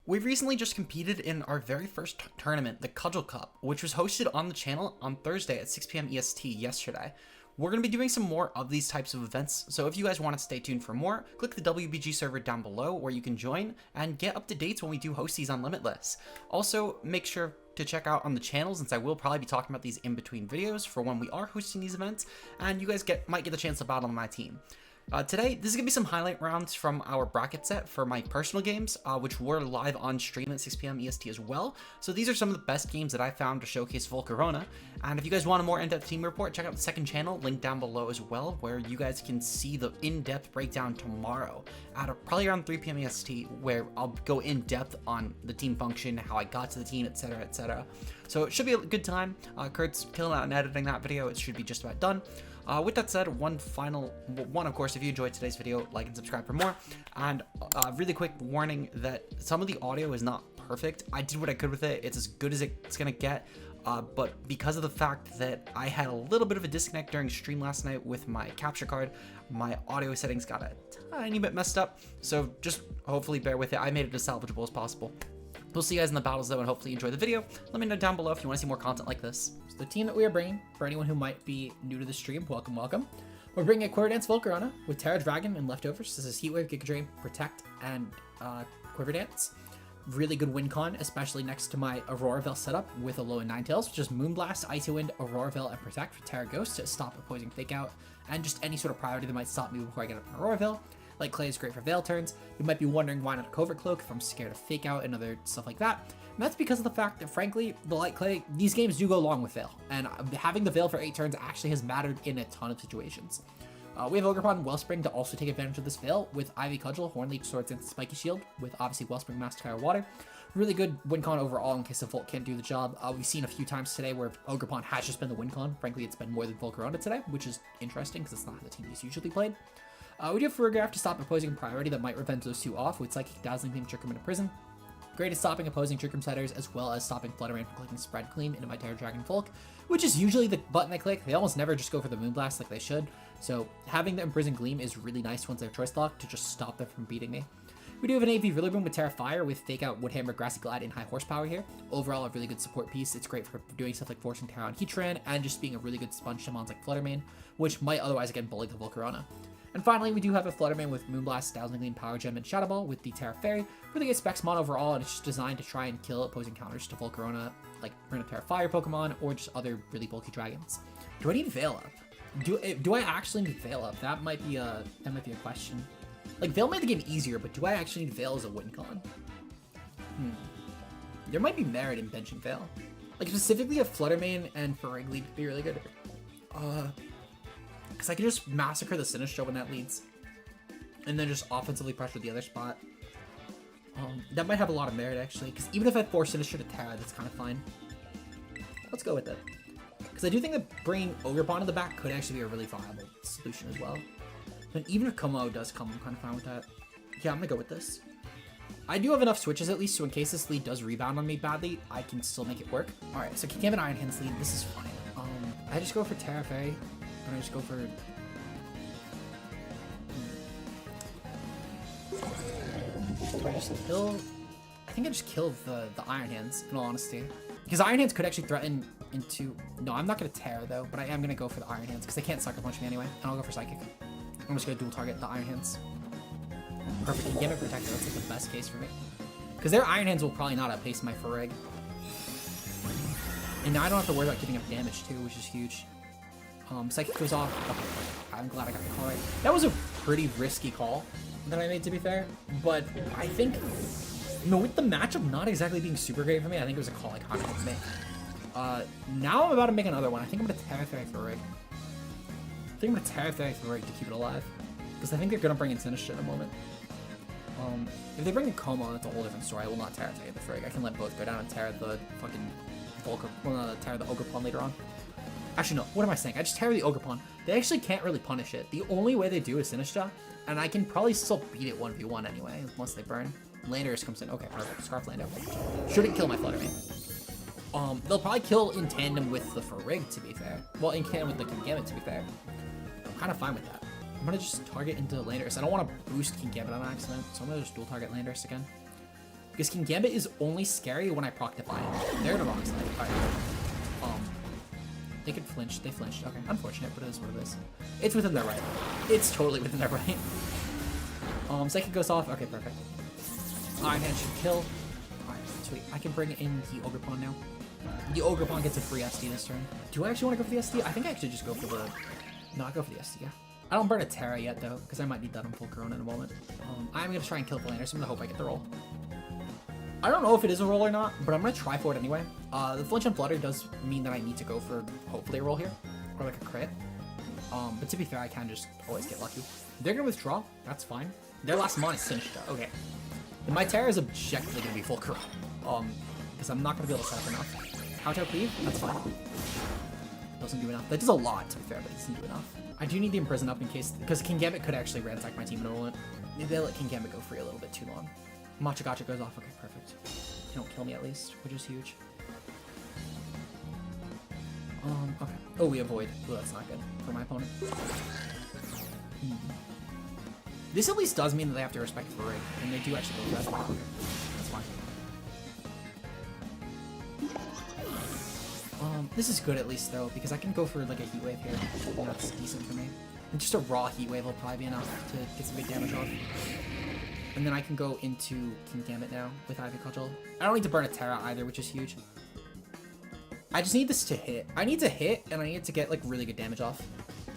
We recently just competed in our very first tournament, the Cudgel Cup, which was hosted on the channel on Thursday at 6 p.m. EST yesterday. We're going to be doing some more of these types of events, so if you guys want to stay tuned for more, click the WBG server down below where you can join and get up to dates when we do host these on Limitless. Also, make sure to check out on the channel, since I will probably be talking about these in between videos for when we are hosting these events, and you guys might get the chance to battle on my team. Today, this is going to be some highlight rounds from our bracket set for my personal games, which were live on stream at 6 p.m. EST as well. So these are some of the best games that I found to showcase Volcarona. And if you guys want a more in-depth team report, check out the second channel, linked down below as well, where you guys can see the in-depth breakdown tomorrow at probably around 3 p.m. EST, where I'll go in-depth on the team function, how I got to the team, etc., etc. So it should be a good time. Kurt's killing out and editing that video. It should be just about done. With that said, one, of course, if you enjoyed today's video, like and subscribe for more. And really quick warning that some of the audio is not perfect. I did what I could with it. It's as good as it's gonna get. But because of the fact that I had a little bit of a disconnect during stream last night with my capture card, my audio settings got a tiny bit messed up. So just hopefully bear with it. I made it as salvageable as possible. We'll see you guys in the battles though, and hopefully you enjoy the video. Let me know down below if you want to see more content like this. So the team that we are bringing, for anyone who might be new to the stream, welcome, welcome. We're bringing a Quiver Dance Volcarona with Tera Dragon and leftovers. This is Heatwave, Giga Drain, Protect, and Quiver Dance. Really good win con, especially next to my Auroraville setup with a low and Ninetales, which is Moonblast, Icy Wind, Auroraville, and Protect for Tera Ghost to stop opposing Fake Out, and just any sort of priority that might stop me before I get up an Auroraville. Like Clay is great for Veil turns. You might be wondering why not a Covert Cloak if I'm scared of Fake Out and other stuff like that. And that's because of the fact that, frankly, the Light Clay, these games do go long with Veil. And having the Veil for 8 turns actually has mattered in a ton of situations. We have Ogerpon and Wellspring to also take advantage of this Veil with Ivy Cudgel, Hornleech, Swords, and Spiky Shield, with obviously Wellspring, Master Water. Really good win con overall in case the Volt can't do the job. We've seen a few times today where Ogerpon has just been the win con. Frankly, it's been more than Volcarona today, which is interesting because it's not how the team is usually played. We do have Farigiraf to stop opposing priority that might revenge those two off with Psychic Dazzling Gleam, Trick Room, and a Prison. Great at stopping opposing Trick Room setters, as well as stopping Flutterman from clicking Spread Clean into my Tera Dragon Volk, which is usually the button I click. They almost never just go for the Moonblast like they should, so having the Imprison Gleam is really nice once they have Choice Lock to just stop them from beating me. We do have an AV Rillaboom with Terra Fire with Fake Out, Woodhammer, Grassy Glide, and High Horsepower here. Overall, a really good support piece. It's great for doing stuff like forcing Terra on Heatran, and just being a really good sponge to mons like Fluttermane, which might otherwise again bully the Volcarona. And finally, we do have a Fluttermane with Moonblast, Dazzling Gleam, Power Gem, and Shadow Ball with the Terra Fairy. Really good specs mon overall, and it's just designed to try and kill opposing counters to Volcarona, like Runa Terra Fire Pokemon, or just other really bulky dragons. Do I need Veil up? Do I actually need Veil up? That might be a question. Like, Veil made the game easier, but do I actually need Veil as a win con? There might be merit in benching Veil. Like, specifically a Fluttermane and Farigiraf would be really good. Because I can just massacre the Sinistcha when that leads. And then just offensively pressure the other spot. That might have a lot of merit, actually. Because even if I force Sinistcha to Tera, that's kind of fine. Let's go with it. Because I do think that bringing Ogerpon in the back could actually be a really viable solution as well. And even if Como does come, I'm kind of fine with that. Yeah, I'm going to go with this. I do have enough switches at least, so in case this lead does rebound on me badly, I can still make it work. Alright, so Kingambit Iron Hands lead. This is fine. I just go for Terra Fairy. And I just go for... Do I just kill... I think I just kill the Iron Hands, in all honesty. Because Iron Hands could actually threaten into... No, I'm not going to Terra, though, but I am going to go for the Iron Hands, because they can't Sucker Punch me anyway. And I'll go for Psychic. I'm just going to dual target the Iron Hands. Perfect. Gambit Protector, that's like the best case for me. Because their Iron Hands will probably not outpace my Farigiraf. And now I don't have to worry about giving up damage, too, which is huge. Psychic goes off. Okay, I'm glad I got the call right. That was a pretty risky call that I made, to be fair. But I think, you know, with the matchup not exactly being super great for me, I think it was a call I kind of had to make. Now I'm about to make another one. I think I'm going to Terra Fairy Farigiraf. I think I'm going to Terra Fairy Farigiraf to keep it alive. Because I think they're going to bring in Sinistcha in a moment. If they bring in Como, that's a whole different story. I will not Terra Fairy the Farigiraf. I can let both go down and Terra the fucking Terra the Ogerpon later on. Actually, no. What am I saying? I just Terra the Ogerpon. They actually can't really punish it. The only way they do is Sinistcha, and I can probably still beat it 1v1 anyway, once they burn. Landers comes in. Okay, perfect. Scarf Lando. Shouldn't kill my Fluttermane. They'll probably kill in tandem with the Farigiraf, to be fair. Well, in tandem with the Kingambit, to be fair. I'm kind of fine with that. I'm going to just target into Landers. I don't want to boost Kingambit on accident, so I'm going to just dual target Landers again. Because King Gambit is only scary when I proc Defiant. They're in a Rock Slide. Alright. They could flinch. They flinched. Okay, unfortunate, but it is what it is. It's within their right. It's totally within their right. Psychic goes off. Okay, perfect. Iron Hand should kill. Alright, sweet. I can bring in the Ogerpon now. The Ogerpon gets a free SD this turn. Do I actually want to go for the SD? I think I actually just go for the... No, I go for the SD, yeah. I don't burn a Tera yet, though, because I might need that on Volcarona in a moment. I'm going to try and kill Volanders. I'm going to hope I get the roll. I don't know if it is a roll or not, but I'm going to try for it anyway. The Flinch and Flutter does mean that I need to go for, hopefully, a roll here. Or, like, a crit. But to be fair, I can just always get lucky. They're going to withdraw. That's fine. Their last mon is Sinister. Okay. And my Tera is objectively going to be Volcarona. Because I'm not going to be able to set up enough. Kowtow Cleave? That's fine. Doesn't do enough. That does a lot, to be fair, but it doesn't do enough. I do need the Imprison up in case... Because King Gambit could actually ransack my team in a moment. Maybe they let King Gambit go free a little bit too long. Matcha Gotcha goes off. Okay, perfect. They don't kill me at least, which is huge. Okay. Oh, we avoid. Oh, that's not good for my opponent. This at least does mean that they have to respect for Rig, and they do actually go for that. Okay. That's fine. This is good at least though, because I can go for like a Heat Wave here. And that's decent for me. And just a raw Heat Wave will probably be enough to get some big damage off. And then I can go into King Gambit now with Ivy Cudgel. I don't need to burn a Tera either, which is huge. I just need this to hit. I need to hit, and I need to get like really good damage off.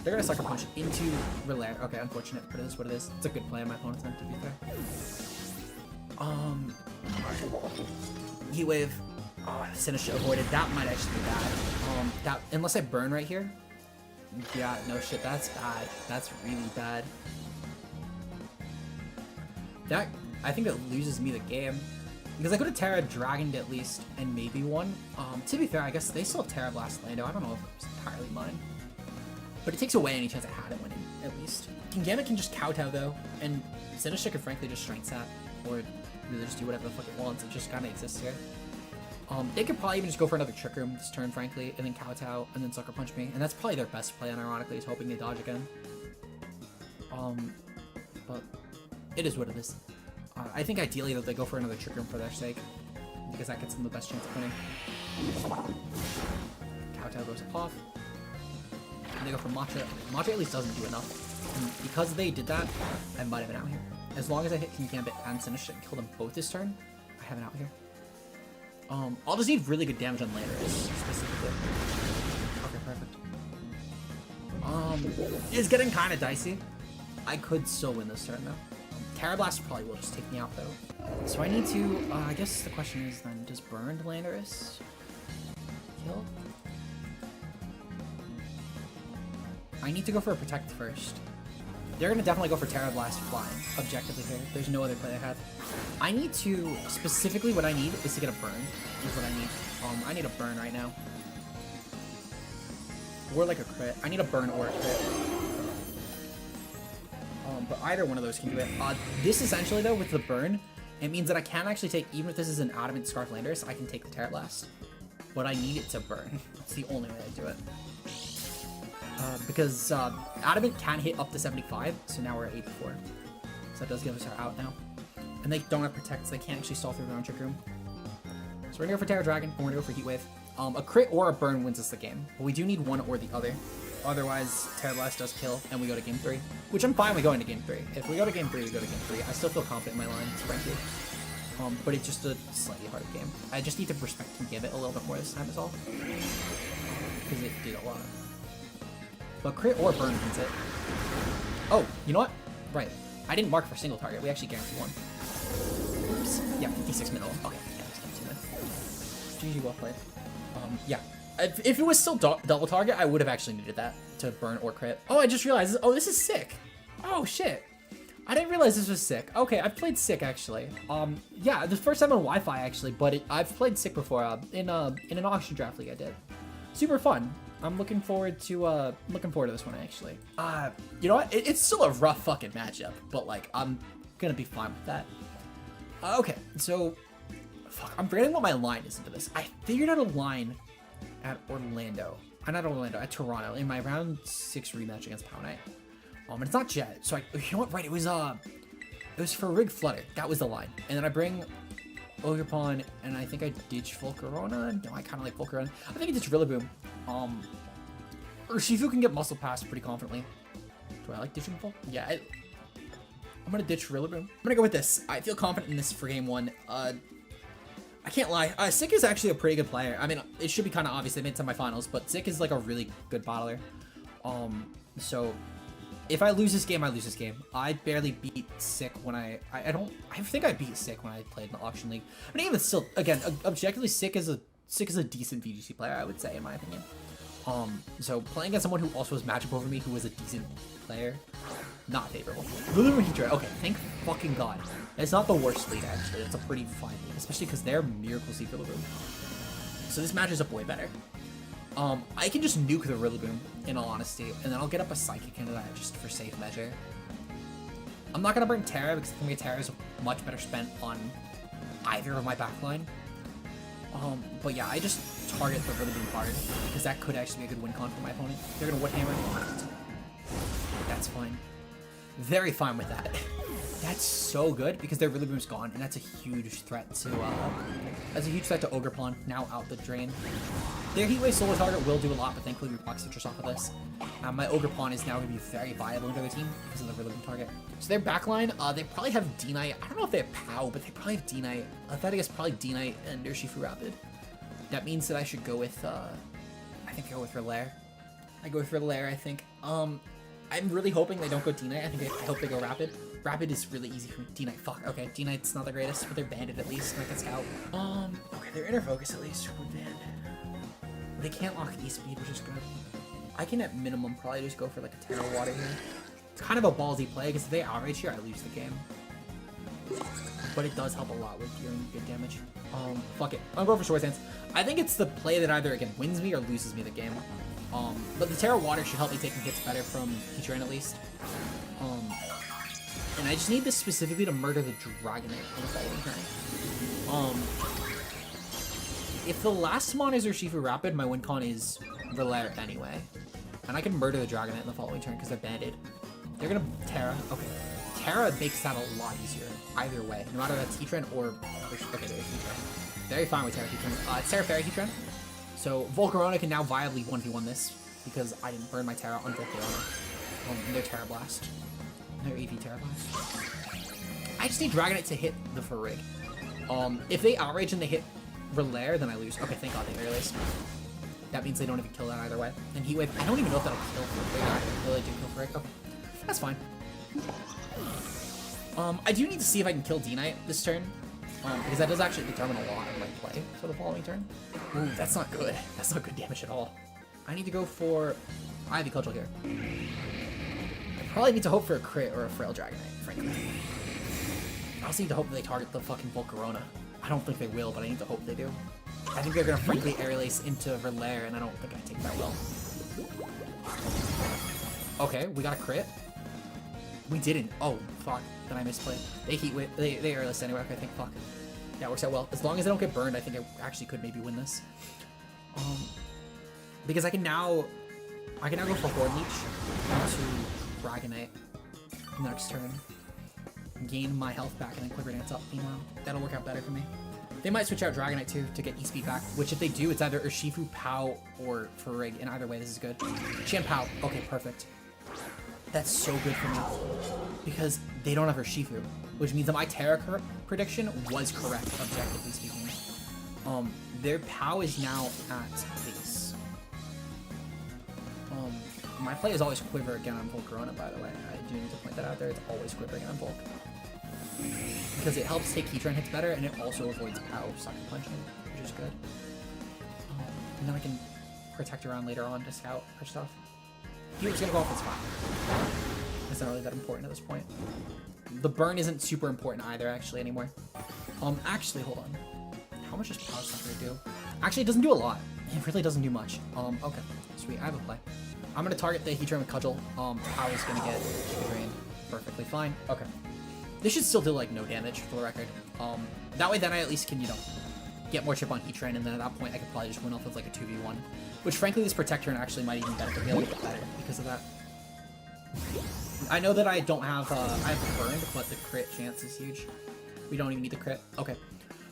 They're gonna Sucker Punch into Relay. Okay, unfortunate, but it is what it is. It's a good play on my opponent's end, to be fair. Heat Wave. Oh, Sinister avoided. That might actually be bad. Unless I burn right here. Yeah, no shit, that's bad. That's really bad. That, I think it loses me the game. Because I could have Tera Dragoned at least, and maybe won. To be fair, I guess they still have Tera Blast Lando. I don't know if it was entirely mine. But it takes away any chance I had it winning, at least. King Gambit can just kowtow though, and Sinister could frankly just Strength Sap, or really just do whatever the fuck it wants. It just kind of exists here. They could probably even just go for another Trick Room this turn, frankly, and then kowtow, and then Sucker Punch me. And that's probably their best play, unironically, is hoping they dodge again. But it is what it is. I think ideally that they go for another Trick Room for their sake, because that gets them the best chance of winning. Kowtow goes off. And they go for Matcha. Matcha at least doesn't do enough. And because they did that, I might have been out here. As long as I hit King Gambit and Sinister and kill them both this turn, I have an out here. I'll just need really good damage on Landers, specifically. Okay, perfect. It's getting kind of dicey. I could still win this turn, though. Tera Blast probably will just take me out, though. So I need to, I guess the question is then, does Burned Landorus kill? I need to go for a Protect first. They're going to definitely go for Tera Blast Flying, objectively here. There's no other play I have. I need to, specifically what I need is to get a burn, is what I need. I need a burn right now. Or like a crit. I need a burn or a crit. But either one of those can do it. This essentially though, with the burn, it means that I can actually take, even if this is an Adamant Scarf Landers, I can take the Tera Blast. But I need it to burn. That's the only way I do it. Because Adamant can hit up to 75, so now we're at 84. So that does give us our out now. And they don't have Protect, so they can't actually stall through their own Trick Room. So we're gonna go for Tera Dragon, and we're gonna go for Heat Wave. A crit or a burn wins us the game, but we do need one or the other. Otherwise, Tera Blast does kill, and we go to game 3. Which I'm fine with going to game 3. If we go to game 3, we go to game 3. I still feel confident in my lines, frankly. But it's just a slightly harder game. I just need to respect King Gambit a little bit more this time is all. Because it did a lot. But crit or burn wins it. Oh, you know what? Right. I didn't mark for single target. We actually guaranteed one. Oops. Yeah, 56 minimum. Okay, yeah, that's not too bad. GG, well played. Yeah. If it was still double target, I would have actually needed that to burn or crit. Oh, I just realized. Oh, this is sick. Oh, shit. I didn't realize this was sick. Okay, I've played sick, actually. Yeah, the first time on Wi-Fi, actually, but I've played sick before in an auction draft league I did. Super fun. I'm looking forward to this one, actually. You know what? It's still a rough fucking matchup, but, like, I'm gonna be fine with that. Okay, so... Fuck, I'm forgetting what my line is into this. I figured out a line at Orlando. Not Orlando, at Toronto, in my round 6 rematch against Power Knight. And it's not Jet, so you know what? Right, it was for Rig Flutter. That was the line. And then I bring Ogerpon, and I think I ditched Volcarona. No, I kind of like Volcarona. I think I ditched Rillaboom. Urshifu can get Muscle Pass pretty confidently. Do I like ditching Vol? Yeah, I'm gonna ditch Rillaboom. I'm gonna go with this. I feel confident in this for game 1. I can't lie. Sick is actually a pretty good player. I mean, it should be kind of obvious. They made semifinals, but Sick is like a really good bottler. So if I lose this game, I lose this game. I barely beat Sick when I think I beat Sick when I played in the auction league. But even still, again, objectively, Sick is a decent VGC player, I would say, in my opinion. So playing against someone who also has matchup over me, who is a decent player, not favorable. Rillaboom Heatran. Okay, thank fucking god. It's not the worst lead, actually. It's a pretty fine lead, especially because they're Miracle Seed Rillaboom. So this matches up way better. I can just nuke the Rillaboom, in all honesty, and then I'll get up a Psychic into that just for safe measure. I'm not gonna bring Tera because I think Tera is much better spent on either of my backline. But yeah, I just target the Rillaboom hard because that could actually be a good win con for my opponent. They're gonna Wood Hammer. That's fine. Very fine with that. That's so good because their Rillaboom's gone, and that's a huge threat to Ogerpon, now out the drain. Their Heat Wave Solar Target will do a lot, but thankfully we block Citrus off of this. My Ogerpon is now going to be very viable into their team because of the Rillaboom target. So their backline, they probably have D-Knight. I don't know if they have POW, but they probably have D-Knight. I thought I guess probably D-Knight and Urshifu Rapid. That means that I should go with, I think I go with Relair. I go with Relair, I think. I'm really hoping they don't go D-Knight. I hope they go Rapid. Rapid is really easy for me. D-Knight, fuck. Okay, D-Knight's not the greatest, but they're banded at least, like a scout. Okay, they're Inner Focus at least. Would band. They can't lock E-Speed, which is good. I can at minimum probably just go for like a Tera Water here. It's kind of a ballsy play, because if they outrage here, I lose the game. But it does help a lot with dealing good damage. Fuck it. I'm going for Swords Dance. I think it's the play that either, again, wins me or loses me the game. But the Tera Water should help me taking hits better from Heatran at least. And I just need this specifically to murder the Dragonite on the following turn. If the last mon is Urshifu Rapid, my win con is Relair anyway. And I can murder the Dragonite in the following turn because they're banded. They're gonna Tera. Okay. Tera makes that a lot easier either way. No matter if that's Heatran or... Okay, there's Heatran. Very fine with Tera Heatran. It's Tera Fairy Heatran. So Volcarona can now viably 1v1 this because I didn't burn my Tera on Volcarona. And their Tera Blast. Their EV Tera Blast. I just need Dragonite to hit the Farig. If they outrage and they hit Relair, then I lose. Okay, thank god they earliest. That means they don't even kill that either way. And Heat Wave, I don't even know if that'll kill Farig. Will they do kill Farig? Okay, that's fine. I do need to see if I can kill D-Knight this turn. Because that does actually determine a lot of my play for the following turn. Ooh, that's not good. That's not good damage at all. I need to go for Ivy Cudgel here. I probably need to hope for a crit or a Frail Dragonite, frankly. I also need to hope that they target the fucking Volcarona. I don't think they will, but I need to hope they do. I think they're gonna frankly Air Lace into Relair, and I don't think I take that well. Okay, we got a crit. We didn't. Oh, fuck. Then I misplayed. They Heat Wave. They Air Lace anyway. Okay, I think fuck. That works out well. As long as I don't get burned, I think I actually could maybe win this. Because I can now go for Horn Leech into Dragonite next turn. Gain my health back and then Quiver Dance up. Meanwhile, that'll work out better for me. They might switch out Dragonite too to get E-Speed back, which if they do, it's either Urshifu, POW, or Farig. And either way, this is good. Champ POW. Okay, perfect. That's so good for me because they don't have Urshifu, which means that my Tera prediction was correct, objectively speaking. Their POW is now at base. My play is always Quiver again on Volcarona, by the way. I do need to point that out there. It's always Quiver again on Volc. Because it helps take Heatran hits better, and it also avoids POW Sucker Punching, which is good. And then I can protect around later on to scout or stuff. He was gonna go off his fine. It's not really that important at this point. The burn isn't super important either, actually, anymore. Actually, hold on. How much does POW Sucker do? Actually, it doesn't do a lot. It really doesn't do much. Okay. Sweet, I have a play. I'm gonna target the Heatran with Cudgel. POW is gonna get drained. Perfectly fine. Okay. This should still do, like, no damage, for the record. That way, then I at least can, you know, get more chip on Heatran, and then at that point, I could probably just win off of, like, a 2v1. Which, frankly, this Protect turn actually might even benefit me a little bit better because of that. I know that I don't have, I have burned, but the crit chance is huge. We don't even need the crit. Okay.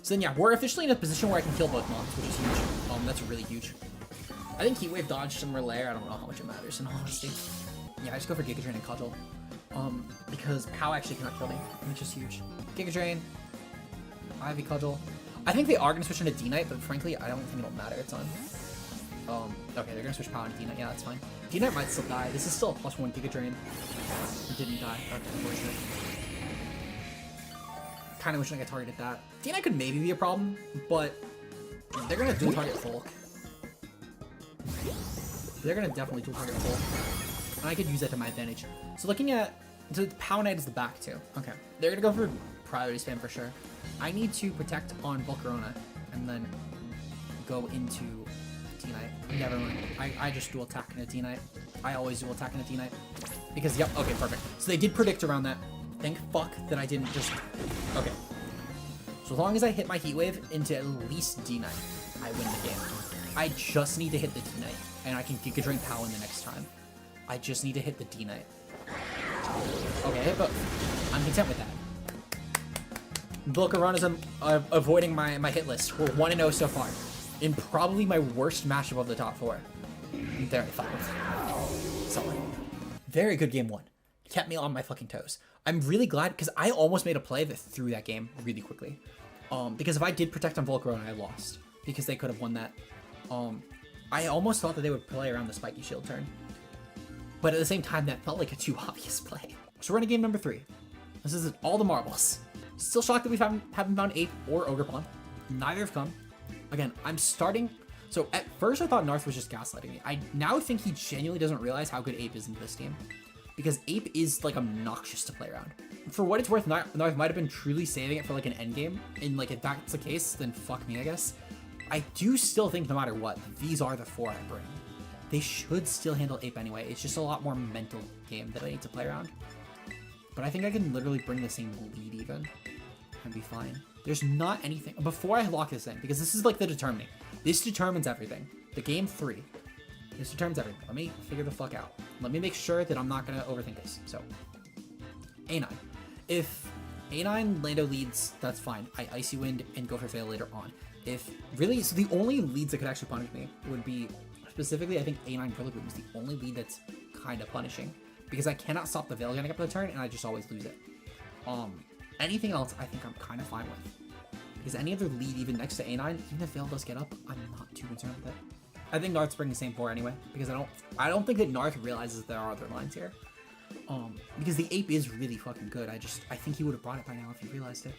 So then, yeah, we're officially in a position where I can kill both mons, which is huge. That's really huge. I think Heat Wave dodged some Relayer. I don't know how much it matters in all honesty. Yeah, I just go for Giga Drain and Cudgel. Because Pow actually cannot kill me, which is huge. Giga Drain, Ivy Cudgel. I think they are going to switch into D-Knight, but frankly, I don't think it'll matter a ton. Okay, they're going to switch Pow into D-Knight. Yeah, that's fine. D-Knight might still die. This is still a +1 Giga Drain. It didn't die. Okay, unfortunate. Kind of wishing I could targeted that. D-Knight could maybe be a problem, but they're going to dual target Volk. They're going to definitely dual target Volk. And I could use that to my advantage. So looking at... So Pow Knight is the back too. Okay. They're going to go for priority spam for sure. I need to protect on Volcarona and then go into D-Knight. Never mind. I just dual attack in a D-Knight. I always dual attack in a D-Knight. Because, yep, okay, perfect. So they did predict around that. Thank fuck that I didn't just... Okay. So as long as I hit my Heat Wave into at least D-Knight, I win the game. I just need to hit the D-Knight, and I can Giga Drain Pow in the next time. I just need to hit the D-Knight. Okay, but I'm content with that. Volcarona's avoiding my hit list. We're 1-0 so far. In probably my worst matchup of the top 4. Very fine. Solid. Very good game 1. Kept me on my fucking toes. I'm really glad, because I almost made a play that threw that game really quickly. Because if I did protect on Volcarona, I lost. Because they could have won that. I almost thought that they would play around the spiky shield turn. But at the same time, that felt like a too obvious play. So we're in game number 3. This is all the marbles. Still shocked that we haven't found Ape or Ogerpon. Neither have come. Again, I'm starting... So at first I thought Narth was just gaslighting me. I now think he genuinely doesn't realize how good Ape is in this game. Because Ape is like obnoxious to play around. For what it's worth, Narth might have been truly saving it for like an endgame. And like if that's the case, then fuck me, I guess. I do still think no matter what, these are the 4 I bring. They should still handle Ape anyway. It's just a lot more mental game that I need to play around. But I think I can literally bring the same lead even and be fine. There's not anything... Before I lock this in, because this is like the determining. This determines everything. The game 3. This determines everything. Let me figure the fuck out. Let me make sure that I'm not going to overthink this. So, A9. If A9 Lando leads, that's fine. I Icy Wind and go for Veil later on. If really... So the only leads that could actually punish me would be... Specifically, I think A9 Rillaboom is the only lead that's kind of punishing. Because I cannot stop the Veil getting up the turn, and I just always lose it. Anything else, I think I'm kind of fine with. Because any other lead, even next to A9, even if Veil does get up, I'm not too concerned with it. I think Narth's bringing the same 4 anyway, because I don't think that Narth realizes there are other lines here. Because the Ape is really fucking good. I think he would have brought it by now if he realized it.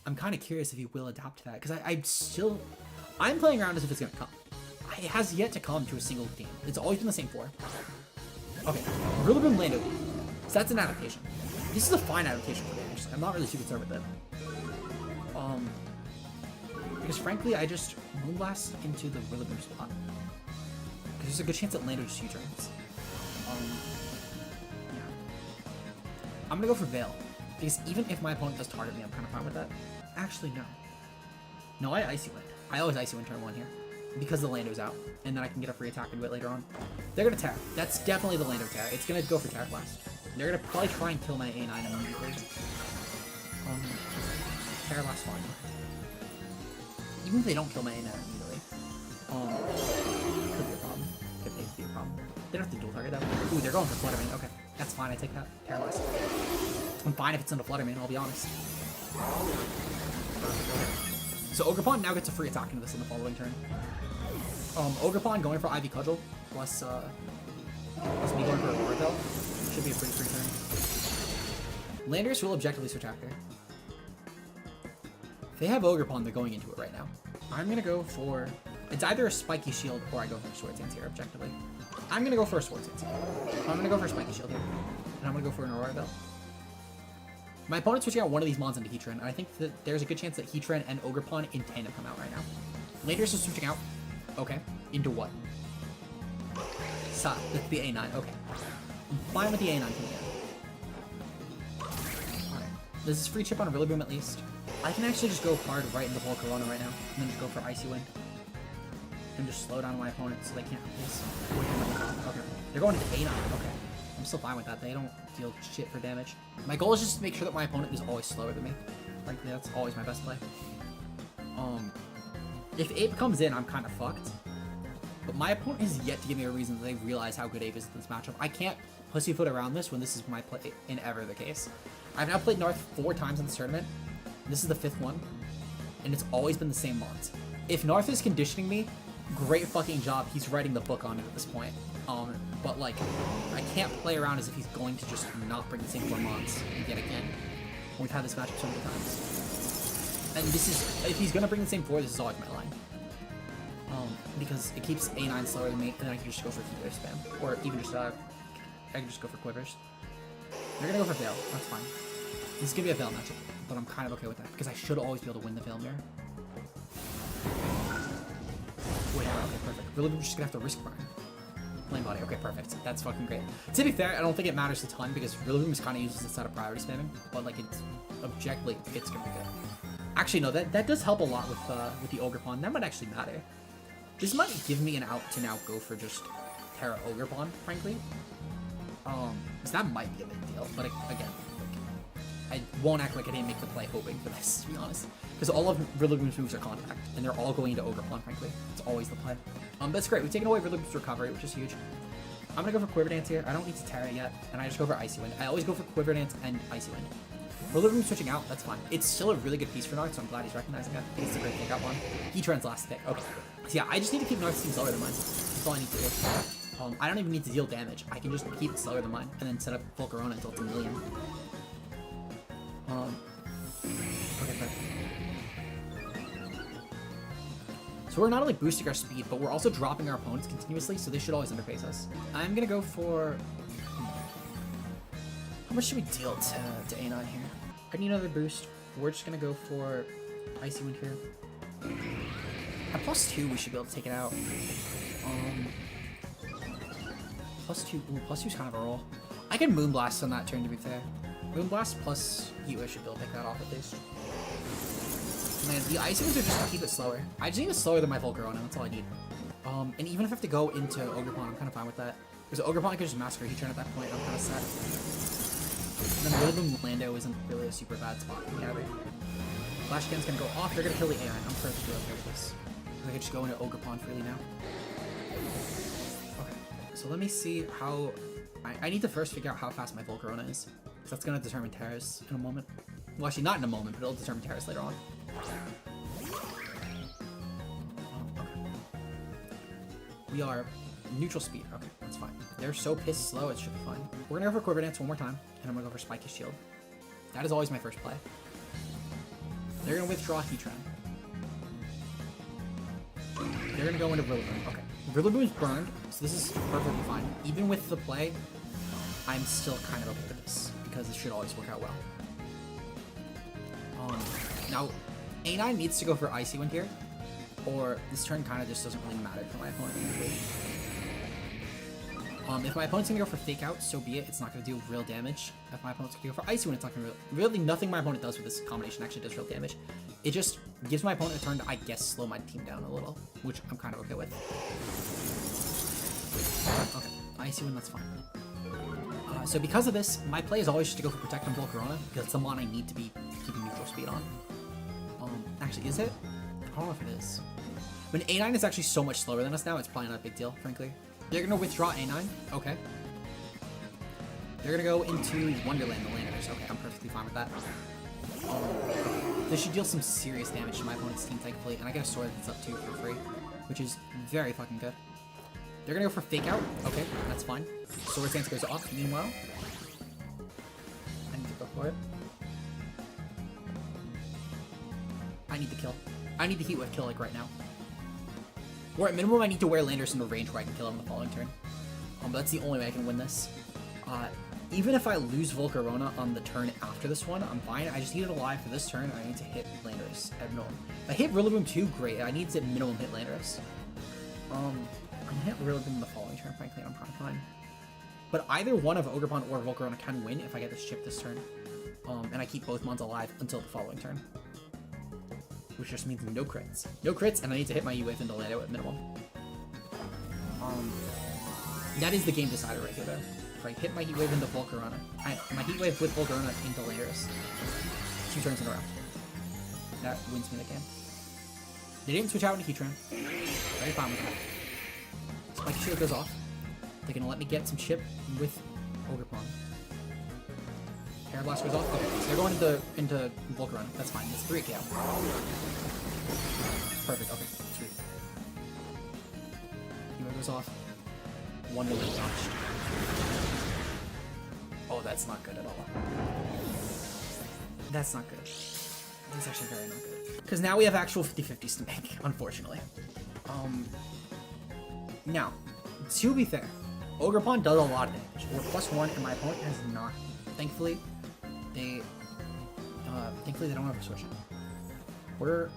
I'm kind of curious if he will adapt to that, because I'm playing around as if it's gonna come. It has yet to come to a single game. It's always been the same 4. Okay, Rillaboom Lando. So that's an adaptation. This is a fine adaptation for me, actually. I'm not really too concerned with it. Because frankly, I just Moonblast into the Rillaboom spot. Because there's a good chance that Lando just U-turns. Yeah. I'm gonna go for Veil. Because even if my opponent does target me, I'm kind of fine with that. Actually, no. No, I Icy Wind. I always Icy Wind turn 1 here. Because the Lando's out. And then I can get a free attack into it later on. They're gonna Tera. That's definitely the Lando Tera. It's gonna go for Tera Blast. They're gonna probably try and kill my A9 immediately. Tera Blast fine. Even if they don't kill my A9 immediately. Could be a problem. Could maybe be a problem. They don't have to dual target though. Ooh, they're going for Fluttermane. Okay. That's fine, I take that. Tera Blast. I'm fine if it's into Fluttermane, I'll be honest. So Ogerpon now gets a free attack into this in the following turn. Ogerpon going for Ivy Cudgel, plus me going for a Martel. Should be a pretty free turn. Landers will objectively switch after. If they have Ogerpon, they're going into it right now. I'm gonna go for... It's either a Spiky Shield or I go for a Swords Dance here, objectively. I'm gonna go for a Swords Dance. I'm gonna go for a Spiky Shield here. And I'm gonna go for an Aurora Bell. My opponent's switching out one of these mons into Heatran, and I think that there's a good chance that Heatran and Ogerpon in tandem come out right now. Landers is switching out. Okay. Into what? That's the A9. Okay. I'm fine with the A9 coming in. Alright. This is free chip on a Rillaboom at least. I can actually just go hard right into Volcarona right now, and then just go for Icy Wind. And just slow down my opponent so they can't please. Okay. They're going into A9. Okay. I'm still fine with that. They don't deal shit for damage. My goal is just to make sure that my opponent is always slower than me. Frankly, that's always my best play. If Ape comes in, I'm kind of fucked. But my opponent has yet to give me a reason that they realize how good Ape is in this matchup. I can't pussyfoot around this when this is my play in ever the case. I've now played Narth 4 times in this tournament. This is the 5th one. And it's always been the same mons. If Narth is conditioning me, great fucking job. He's writing the book on it at this point. But like, I can't play around as if he's going to just not bring the same 4 mons yet again. We've had this matchup so many times. And this is, if he's gonna bring the same 4, this is always my line. Because it keeps A9 slower than me, and then I can just go for Quiver spam. Or even just, I can just go for Quivers. They're gonna go for Veil, that's fine. This is gonna be a Veil matchup, but I'm kind of okay with that, because I should always be able to win the Veil mirror. Wait, okay, perfect. Really, we're just gonna have to risk burn. Lane body, okay, perfect. That's fucking great. To be fair, I don't think it matters a ton, because Rillaboom is kind of useless instead of priority spamming, but like, it's, objectively, it's gonna be good. Actually, no, that does help a lot with the Ogerpon. That might actually matter. This might give me an out to now go for just Tera Ogerpon, frankly. Because that might be a big deal, but again, like, I won't act like I didn't make the play hoping for this, to be honest. Because all of Rillaboom's moves are contact, and they're all going into Ogerpon, frankly. It's always the play. That's great. We've taken away Rillaboom's recovery, which is huge. I'm gonna go for Quiver Dance here. I don't need to Tera yet, and I just go for Icy Wind. I always go for Quiver Dance and Icy Wind. Rillaboom switching out, that's fine. It's still a really good piece for Narth, so I'm glad he's recognizing it. It's a great pickup one. Heatran's last pick. Okay. So yeah, I just need to keep Narth's team slower than mine. That's all I need to do. I don't even need to deal damage. I can just keep it slower than mine, and then set up Volcarona until it's a million. Okay, perfect. So we're not only boosting our speed, but we're also dropping our opponents continuously, so they should always underpace us. I'm gonna go for... How much should we deal to A9 here? I need another boost. We're just gonna go for Icy Wind here. At +2, we should be able to take it out. +2. Ooh, +2's kind of a roll. I can Moonblast on that turn, to be fair. Moonblast plus Heatwave should be able to pick that off at least. Man, the Icy Winds are just to keep it slower. I just need it slower than my Volcarona, that's all I need. And even if I have to go into Ogerpon, I'm kind of fine with that. Because Ogerpon can just Massacre Heatran at that point, I'm kind of set. And then Rillaboom Lando isn't really a super bad spot for me either. Flash Can's gonna go off, they're gonna kill the AI. I'm perfectly okay with this. I can just go into Ogerpon freely now. Okay, so let me see how... I need to first figure out how fast my Volcarona is. Because that's gonna determine Tera's in a moment. Well, actually not in a moment, but it'll determine Tera's later on. Okay. We are neutral speed. Okay, that's fine. They're so pissed slow, it should be fine. We're gonna go for Quiver Dance one more time, and I'm gonna go for Spike his Shield. That is always my first play. They're gonna withdraw Heatran. They're gonna go into Rillaboom. Okay. Rillaboom's burned, so this is perfectly fine. Even with the play, I'm still kind of okay with this, because it should always work out well. Now, A9 needs to go for Icy Wind here, or this turn kind of just doesn't really matter for my opponent. If my opponent's gonna go for Fake Out, so be it. It's not gonna do real damage. If my opponent's gonna go for Icy Wind, it's not gonna really nothing my opponent does with this combination actually does real damage. It just gives my opponent a turn to, I guess, slow my team down a little, which I'm kind of okay with. Okay, Icy Wind, that's fine. So because of this, my play is always just to go for Protect on Volcarona, because it's the mon I need to be keeping neutral speed on. Actually, is it? I don't know if it is. When A9 is actually so much slower than us now, it's probably not a big deal, frankly. They're gonna withdraw A9. Okay. They're gonna go into Wonderland, the landers. Okay, I'm perfectly fine with that. This should deal some serious damage to my opponent's team, thankfully, and I get a sword that's up too for free, which is very fucking good. They're gonna go for Fake Out. Okay, that's fine. Sword Dance goes off. Meanwhile, I need to go for it. I need to kill. I need the Heatwave kill like right now. Or at minimum, I need to wear Landers in the range where I can kill him the following turn. But that's the only way I can win this. Even if I lose Volcarona on the turn after this one, I'm fine. I just need it alive for this turn, and I need to hit Landers at minimum. If I hit Rillaboom too, great. I need to at minimum hit Landers. I'm gonna hit Rillaboom the following turn, frankly, and I'm kind of fine. But either one of Ogerpon or Volcarona can win if I get this chip this turn. And I keep both mons alive until the following turn. Which just means no crits. No crits, and I need to hit my U-Wave into Lando at minimum. That is the game decider right here, though. If I hit my Heat Wave into Volcarona, my Heat Wave with Volcarona into Landers. 2 turns in a row. that wins me the game. They didn't switch out into Heatran. Very fine with that. Spike Shield goes off. They're gonna let me get some chip with Ogerpon. Air Blast goes off. Okay, so they're going into Volcarona. That's fine. It's 3 KO. Perfect. Okay, sweet. Quiver goes off. 1 will get notched. Oh, that's not good at all. That's not good. That's actually very not good. Because now we have actual 50-50s to make, unfortunately. Now, to be fair, Ogerpon does a lot of damage. We're +1, and my opponent has not. Thankfully, they don't have a switch in. We're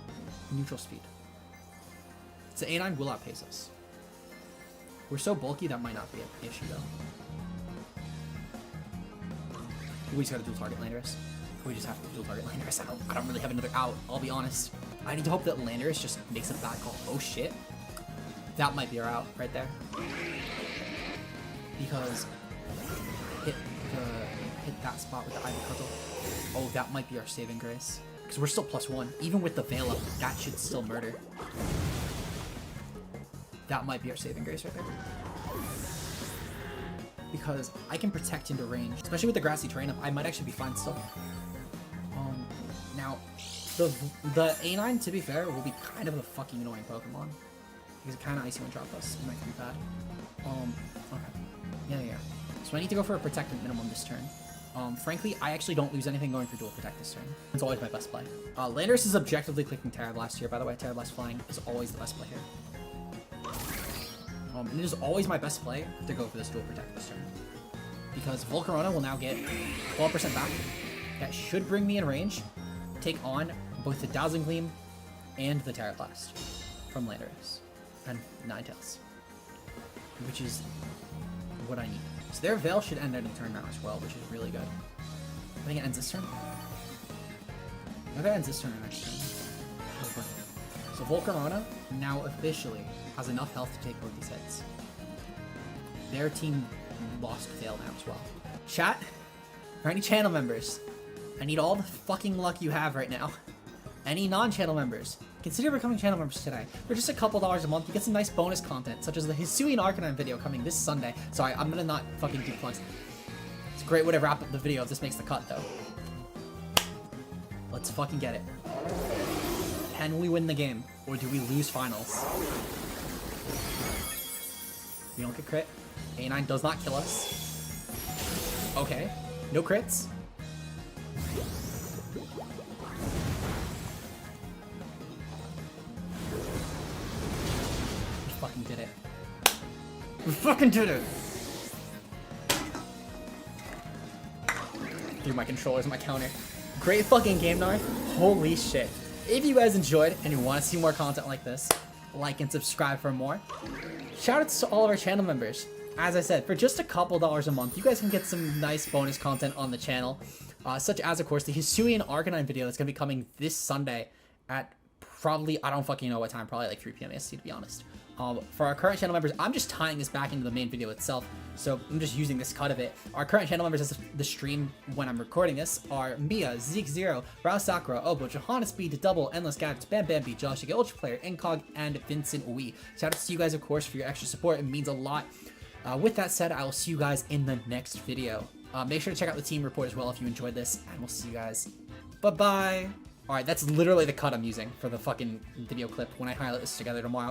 neutral speed. So A9 will outpace us. We're so bulky that might not be an issue though. We just gotta dual target Landorus. We just have to dual target Landorus. I don't really have another out, I'll be honest. I need to hope that Landorus just makes a bad call. Oh shit. That might be our out right there. Because hit that spot with the Ivy Cudgel. Oh, that might be our saving grace. Because we're still +1. Even with the Veil up, that should still murder. That might be our saving grace right there. Because I can protect into range. Especially with the grassy terrain up, I might actually be fine still. Now, the A9, to be fair, will be kind of a fucking annoying Pokemon. Because it kind of icy one drop us. It might be bad. Okay. Yeah. So I need to go for a protect at minimum this turn. Frankly, I actually don't lose anything going for dual protect this turn. It's always my best play. Landorus is objectively clicking Tera Blast here, by the way. Tera Blast flying is always the best play here. And it is always my best play to go for this dual protect this turn. Because Volcarona will now get 12% back. That should bring me in range. Take on both the Dazzling Gleam and the Tera Blast from Landorus. And Ninetales. Which is what I need. So their Veil should end any turn now as well, which is really good. I think it ends this turn. Okay, it ends this turn or next turn. So Volcarona now officially has enough health to take both these hits. Their team lost Veil now as well. Chat, for any channel members, I need all the fucking luck you have right now. Any non-channel members, consider becoming channel members today. For just a couple dollars a month, you get some nice bonus content, such as the Hisuian Arcanine video coming this Sunday. Sorry, I'm gonna not fucking do plugs. It's a great way to wrap up the video if this makes the cut, though. Let's fucking get it. Can we win the game, or do we lose finals? We don't get crit. A9 does not kill us. Okay, no crits. Did it. We fucking did it! Through my controllers and my counter. Great fucking game, Narf. Holy shit. If you guys enjoyed and you want to see more content like this, like and subscribe for more. Shout outs to all of our channel members. As I said, for just a couple dollars a month, you guys can get some nice bonus content on the channel. Such as, of course, the Hisuian Arcanine video that's going to be coming this Sunday at probably, I don't fucking know what time, probably like 3 PM EST, to be honest. For our current channel members, I'm just tying this back into the main video itself, so I'm just using this cut of it. Our current channel members as the stream when I'm recording this are Mia, Zeke Zero, Rao Sakura, Obo, Johanna Speed, Double, Endless Gadgets, Bam Bambi, Josh, Ultra Player, Incog, and Vincent Wee. Shout out to you guys, of course, for your extra support. It means a lot. With that said, I will see you guys in the next video. Make sure to check out the team report as well if you enjoyed this, and we'll see you guys. Bye-bye. Alright, that's literally the cut I'm using for the fucking video clip when I highlight this together tomorrow.